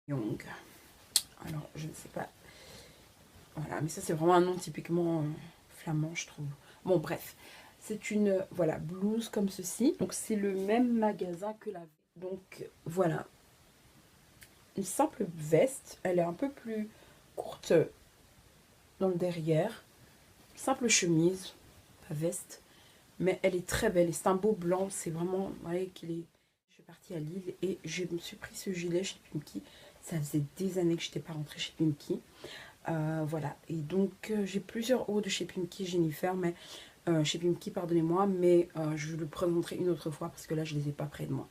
Young. Alors, je ne sais pas. Voilà, mais ça, c'est vraiment un nom typiquement flamand, je trouve. Bon, bref. C'est une, voilà, blouse comme ceci. Donc, c'est le même magasin que la... Donc, voilà. Une simple veste. Elle est un peu plus courte dans le derrière. Simple chemise, pas veste. Mais elle est très belle. Et c'est un beau blanc. C'est vraiment, vous voyez qu'il est... Je suis partie à Lille et je me suis pris ce gilet chez Pimki. Ça faisait des années que je n'étais pas rentrée chez Pimki. Voilà, et donc j'ai plusieurs hauts de chez Pimki Jennifer, mais chez Pimki, pardonnez-moi, mais je le présenterai une autre fois parce que là je les ai pas près de moi.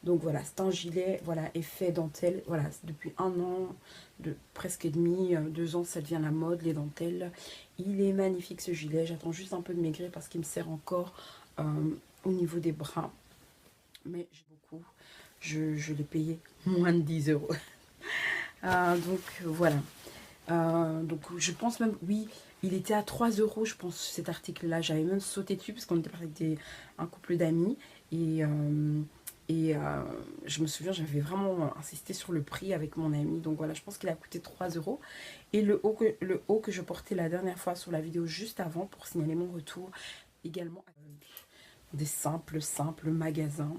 Donc voilà, c'est un gilet, voilà, effet dentelle, voilà, depuis un an, de presque et demi, 2 ans, ça devient la mode, les dentelles. Il est magnifique ce gilet, j'attends juste un peu de maigrir parce qu'il me sert encore au niveau des bras, mais j'ai beaucoup, je l'ai payé moins de 10 euros. Donc voilà. Donc je pense même, oui, il était à 3 euros, je pense, cet article-là. J'avais même sauté dessus parce qu'on était parti avec un couple d'amis. Et je me souviens, j'avais vraiment insisté sur le prix avec mon ami. Donc voilà, je pense qu'il a coûté 3 euros. Et le haut que je portais la dernière fois sur la vidéo juste avant pour signaler mon retour, également des simples magasins.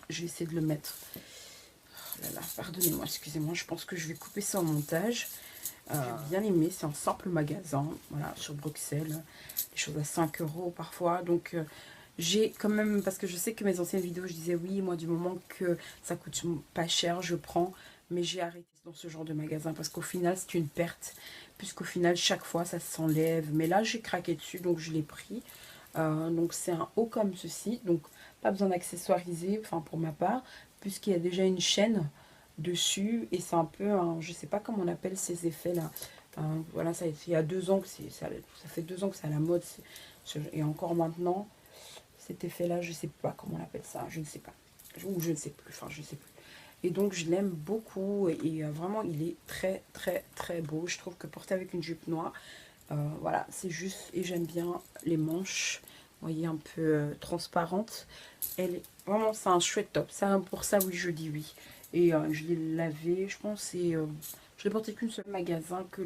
Je vais essayer de le mettre. Oh là là, pardonnez-moi, excusez-moi, je pense que je vais couper ça au montage. J'ai bien aimé, c'est un simple magasin, voilà, sur Bruxelles, des choses à 5 euros parfois, donc j'ai quand même, parce que je sais que mes anciennes vidéos, je disais oui, moi du moment que ça coûte pas cher, je prends, mais j'ai arrêté dans ce genre de magasin, parce qu'au final, c'est une perte, puisqu'au final, chaque fois, ça s'enlève, mais là, j'ai craqué dessus, donc je l'ai pris, donc c'est un haut comme ceci, donc pas besoin d'accessoiriser, enfin pour ma part, puisqu'il y a déjà une chaîne dessus et c'est un peu je sais pas comment on appelle ces effets là, voilà, ça il y a 2 ans que ça fait 2 ans que c'est à la mode, et encore maintenant cet effet là, je sais pas comment on appelle ça, je ne sais pas, ou je ne sais plus, enfin je sais plus. Et donc je l'aime beaucoup et vraiment il est très très très beau. Je trouve que porter avec une jupe noire, voilà, c'est juste, et j'aime bien les manches, vous voyez, un peu transparentes. Elle est vraiment, c'est un chouette top. Ça, pour ça, oui, je dis oui. Et je l'ai lavé, je pense, et je l'ai porté qu'une seule magasin que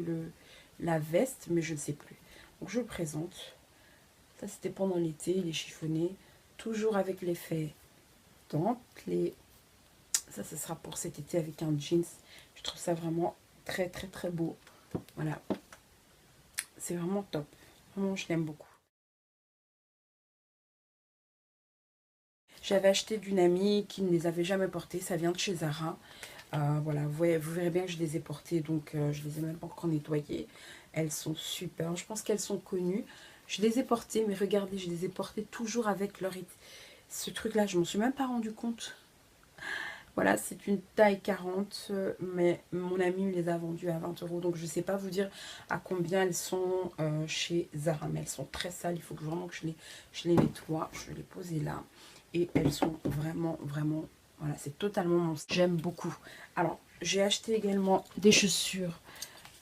la veste, mais je ne sais plus. Donc je le présente. Ça, c'était pendant l'été, il est chiffonné, toujours avec l'effet dentelé. Ça, ce sera pour cet été avec un jeans. Je trouve ça vraiment très très très beau. Voilà, c'est vraiment top. Vraiment, je l'aime beaucoup. J'avais acheté d'une amie qui ne les avait jamais portés. Ça vient de chez Zara. Voilà, vous verrez bien que je les ai portées. Donc, je les ai même pas encore nettoyées. Elles sont super. Je pense qu'elles sont connues. Je les ai portées, mais regardez, je les ai portées toujours avec ce truc-là. Je m'en suis même pas rendu compte. Voilà, c'est une taille 40, mais mon ami me les a vendues à 20 euros. Donc, je ne sais pas vous dire à combien elles sont chez Zara. Mais elles sont très sales. Il faut vraiment que je les nettoie. Je les posais là. Et elles sont vraiment, vraiment... Voilà, c'est totalement mon style. J'aime beaucoup. Alors, j'ai acheté également des chaussures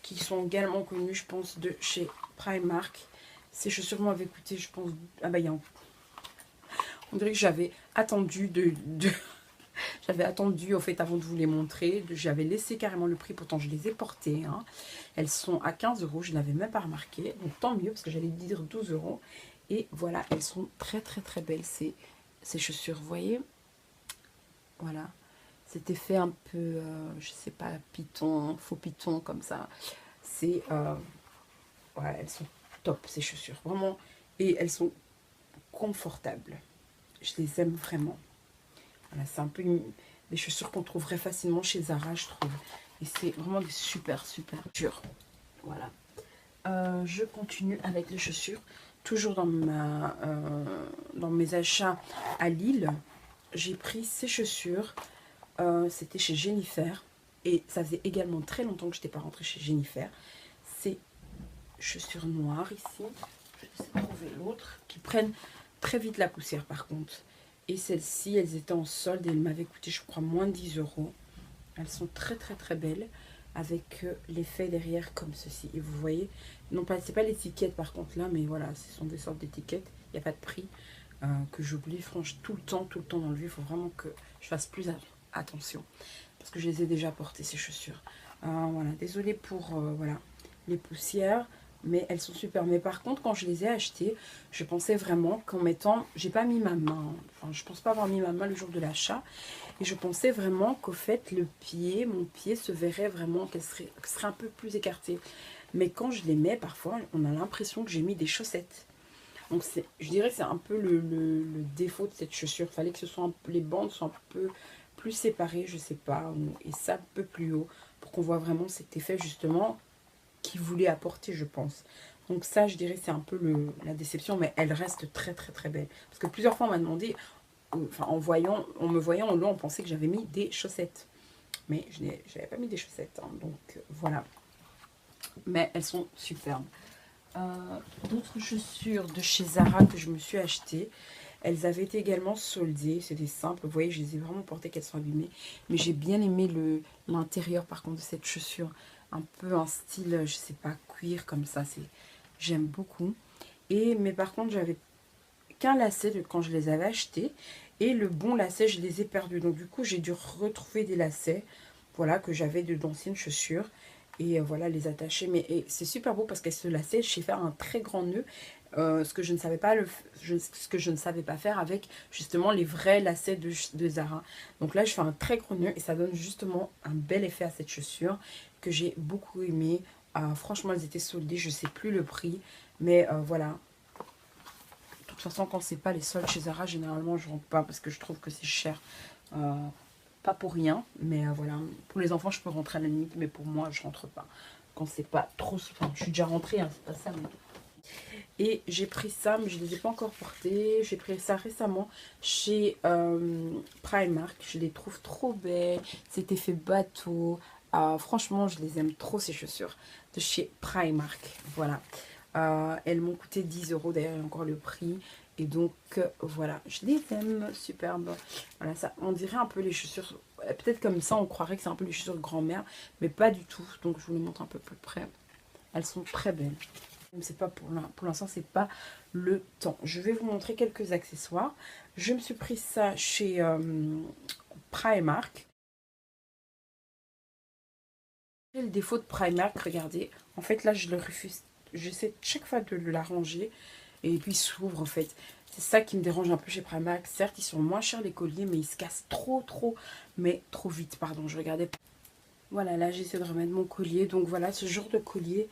qui sont également connues, je pense, de chez Primark. Ces chaussures m'avaient coûté, je pense... Ah bah, on dirait que j'avais attendu J'avais attendu, au fait, avant de vous les montrer. J'avais laissé carrément le prix, pourtant je les ai portées. Hein. Elles sont à 15 euros, je ne l'avais même pas remarqué. Donc tant mieux, parce que j'allais dire 12 euros. Et voilà, elles sont très très très belles, ces chaussures. Vous voyez, voilà. Cet effet un peu, je sais pas, python, faux python, comme ça. C'est, voilà, elles sont top, ces chaussures. Vraiment. Et elles sont confortables. Je les aime vraiment. Voilà, c'est un peu des chaussures qu'on trouverait facilement chez Zara, je trouve. Et c'est vraiment des super, super chaussures. Voilà. Je continue avec les chaussures. Toujours dans mes achats à Lille, j'ai pris ces chaussures. C'était chez Jennifer. Et ça faisait également très longtemps que je n'étais pas rentrée chez Jennifer. Ces chaussures noires ici. Je vais essayer de trouver l'autre. Qui prennent très vite la poussière par contre. Et celles-ci, elles étaient en solde et elles m'avaient coûté, je crois, moins de 10 euros. Elles sont très très très belles avec l'effet derrière comme ceci. Et vous voyez, non pas, c'est pas l'étiquette par contre là, mais voilà, ce sont des sortes d'étiquettes. Il n'y a pas de prix que j'oublie franchement tout le temps d'enlever. Il faut vraiment que je fasse plus attention. Parce que je les ai déjà portées, ces chaussures. Voilà, désolée pour voilà, les poussières. Mais elles sont super. Mais par contre, quand je les ai achetées, je pensais vraiment qu'en mettant... J'ai pas mis ma main. Enfin, je pense pas avoir mis ma main le jour de l'achat. Et je pensais vraiment qu'au fait, mon pied se verrait vraiment, qu'elle serait un peu plus écartée. Mais quand je les mets, parfois, on a l'impression que j'ai mis des chaussettes. Donc, je dirais que c'est un peu le défaut de cette chaussure. Il fallait que les bandes soient un peu plus séparées, je sais pas. Et ça, un peu plus haut. Pour qu'on voit vraiment cet effet, justement, qu'il voulait apporter, je pense. Donc ça, je dirais, c'est un peu la déception. Mais elle reste très, très, très belle. Parce que plusieurs fois, on m'a demandé... Enfin, en me voyant en loin, on pensait que j'avais mis des chaussettes. Mais je n'avais pas mis des chaussettes. Hein, donc, voilà. Mais elles sont superbes. D'autres chaussures de chez Zara que je me suis achetées. Elles avaient été également soldées. C'était simple. Vous voyez, je les ai vraiment portées qu'elles sont abîmées. Mais j'ai bien aimé l'intérieur, par contre, de cette chaussure. Un peu un style, je sais pas, cuir comme ça. J'aime beaucoup. Mais par contre, j'avais qu'un lacet quand je les avais achetés. Et le bon lacet, je les ai perdus. Donc, du coup, j'ai dû retrouver des lacets. Voilà, que j'avais d'anciennes chaussures. Et voilà, les attacher. Mais c'est super beau parce qu'elle se lacet. Je sais faire un très grand nœud. Ce que je ne savais pas ce que je ne savais pas faire avec justement les vrais lacets de Zara. Donc là, je fais un très gros nœud et ça donne justement un bel effet à cette chaussure que j'ai beaucoup aimé. Franchement, elles étaient soldées. Je ne sais plus le prix. Mais voilà, de toute façon, quand c'est pas les soldes chez Zara, généralement, je rentre pas parce que je trouve que c'est cher. Pas pour rien, mais voilà. Pour les enfants, je peux rentrer à la limite, mais pour moi, je rentre pas. Quand c'est pas trop... Enfin, je suis déjà rentrée, hein, c'est pas ça. Mais... Et j'ai pris ça, mais je ne les ai pas encore portés. J'ai pris ça récemment chez Primark. Je les trouve trop belles. Cet effet bateau. Franchement, je les aime trop, ces chaussures de chez Primark. Voilà. Elles m'ont coûté 10 euros. D'ailleurs, il y a encore le prix. Et donc, voilà. Je les aime. Superbe. Voilà, ça, on dirait un peu les chaussures. Peut-être comme ça, on croirait que c'est un peu les chaussures de grand-mère. Mais pas du tout. Donc, je vous les montre un peu plus près. Elles sont très belles. C'est pas pour l'instant, c'est pas le temps. Je vais vous montrer quelques accessoires. Je me suis pris ça chez Primark. Le défaut de Primark, regardez. En fait, là, je le refuse. J'essaie chaque fois de la ranger. Et puis, il s'ouvre, en fait. C'est ça qui me dérange un peu chez Primark. Certes, ils sont moins chers, les colliers, mais ils se cassent trop. Mais trop vite, pardon. Je regardais. Voilà, là, j'essaie de remettre mon collier. Donc, voilà, ce genre de collier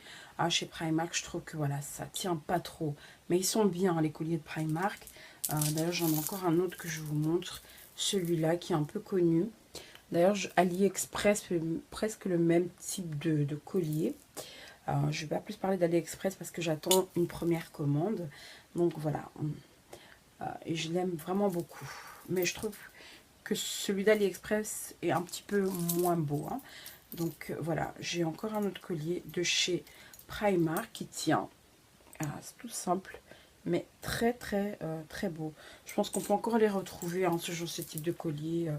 chez Primark, je trouve que, voilà, ça tient pas trop. Mais ils sont bien, les colliers de Primark. D'ailleurs, j'en ai encore un autre que je vous montre. Celui-là, qui est un peu connu. D'ailleurs, AliExpress fait presque le même type de collier. Je ne vais pas plus parler d'AliExpress parce que j'attends une première commande. Donc, voilà. Et je l'aime vraiment beaucoup. Mais je trouve que celui d'AliExpress est un petit peu moins beau. Hein. Donc, voilà. J'ai encore un autre collier de chez Primark qui tient. C'est tout simple, mais très beau. Je pense qu'on peut encore les retrouver, hein, ce type de collier.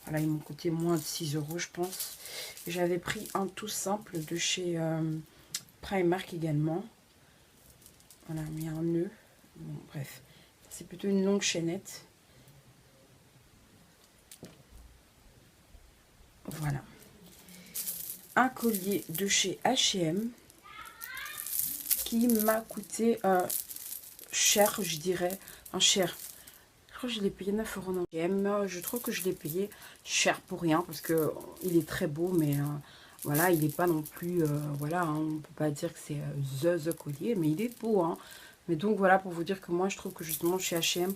Voilà, ils m'ont coûté moins de 6 euros, je pense. J'avais pris un tout simple de chez Primark également. Voilà, mais un nœud. Bon, bref, c'est plutôt une longue chaînette. Voilà. Un collier de chez H&M qui m'a coûté cher, je dirais. Cher. Je crois que je l'ai payé 9 euros dans H&M. Je trouve que je l'ai payé cher pour rien parce que il est très beau, mais voilà, il n'est pas non plus. Voilà, hein, on ne peut pas dire que c'est the collier, mais il est beau. Hein. Mais donc voilà, pour vous dire que moi, je trouve que justement chez H&M,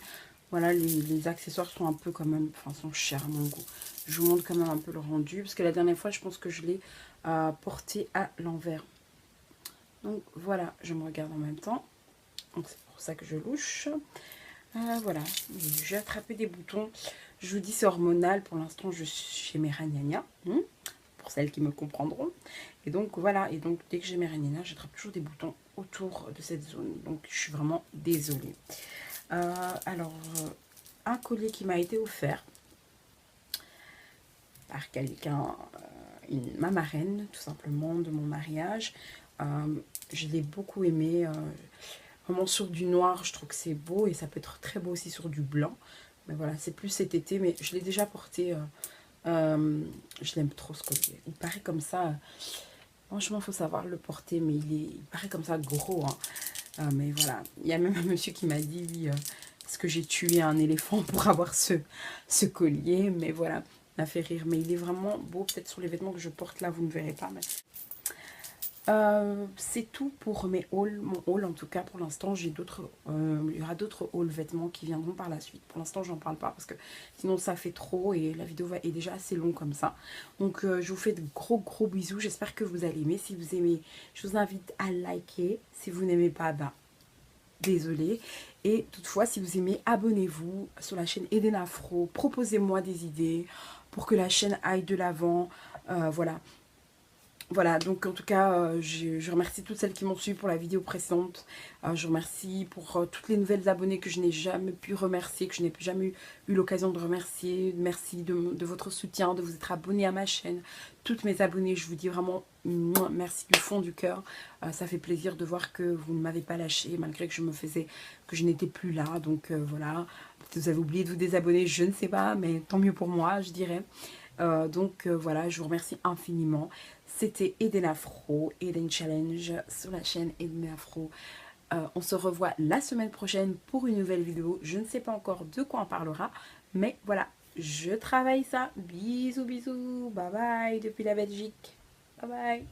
voilà, les accessoires sont un peu quand même. Enfin, sont chers à mon goût. Je vous montre quand même un peu le rendu parce que la dernière fois, je pense que je l'ai porté à l'envers. Donc voilà, je me regarde en même temps. Donc c'est pour ça que je louche. Voilà, j'ai attrapé des boutons. Je vous dis c'est hormonal. Pour l'instant, je suis chez mes ragnagnas. Pour celles qui me comprendront. Et donc voilà, et donc dès que j'ai mes ragnagnas, j'attrape toujours des boutons autour de cette zone. Donc je suis vraiment désolée. Alors, un collier qui m'a été offert par quelqu'un, ma marraine, tout simplement, de mon mariage. Je l'ai beaucoup aimé. Vraiment sur du noir, je trouve que c'est beau. Et ça peut être très beau aussi sur du blanc. Mais voilà, c'est plus cet été. Mais je l'ai déjà porté Je l'aime trop ce collier. Il paraît comme ça. Franchement, il faut savoir le porter, mais il paraît comme ça gros. Hein. Mais voilà. Il y a même un monsieur qui m'a dit, oui, est-ce que j'ai tué un éléphant pour avoir ce collier? Mais voilà, m'a fait rire. Mais il est vraiment beau. Peut-être sur les vêtements que je porte là, vous ne verrez pas. Mais c'est tout pour mes hauls, mon haul en tout cas pour l'instant. J'ai d'autres, il y aura d'autres hauls vêtements qui viendront par la suite. Pour l'instant j'en parle pas parce que sinon ça fait trop et la vidéo est déjà assez longue comme ça. Donc je vous fais de gros bisous. J'espère que vous allez aimer. Si vous aimez, je vous invite à liker. Si vous n'aimez pas, bah désolé. Et toutefois si vous aimez, abonnez-vous sur la chaîne Eden Afro. Proposez-moi des idées pour que la chaîne aille de l'avant. Voilà. Voilà, donc en tout cas, je remercie toutes celles qui m'ont suivi pour la vidéo précédente. Je remercie pour toutes les nouvelles abonnées que je n'ai jamais pu remercier, que je n'ai jamais eu l'occasion de remercier. Merci de votre soutien, de vous être abonné à ma chaîne. Toutes mes abonnées, je vous dis vraiment merci du fond du cœur. Ça fait plaisir de voir que vous ne m'avez pas lâché malgré que je n'étais plus là. Donc voilà, vous avez oublié de vous désabonner, je ne sais pas, mais tant mieux pour moi, je dirais. Donc voilà, je vous remercie infiniment. C'était Eden Afro, Eden Challenge sur la chaîne Eden Afro. On se revoit la semaine prochaine pour une nouvelle vidéo. Je ne sais pas encore de quoi on parlera, mais voilà, je travaille ça. Bisous, bisous. Bye bye depuis la Belgique. Bye bye.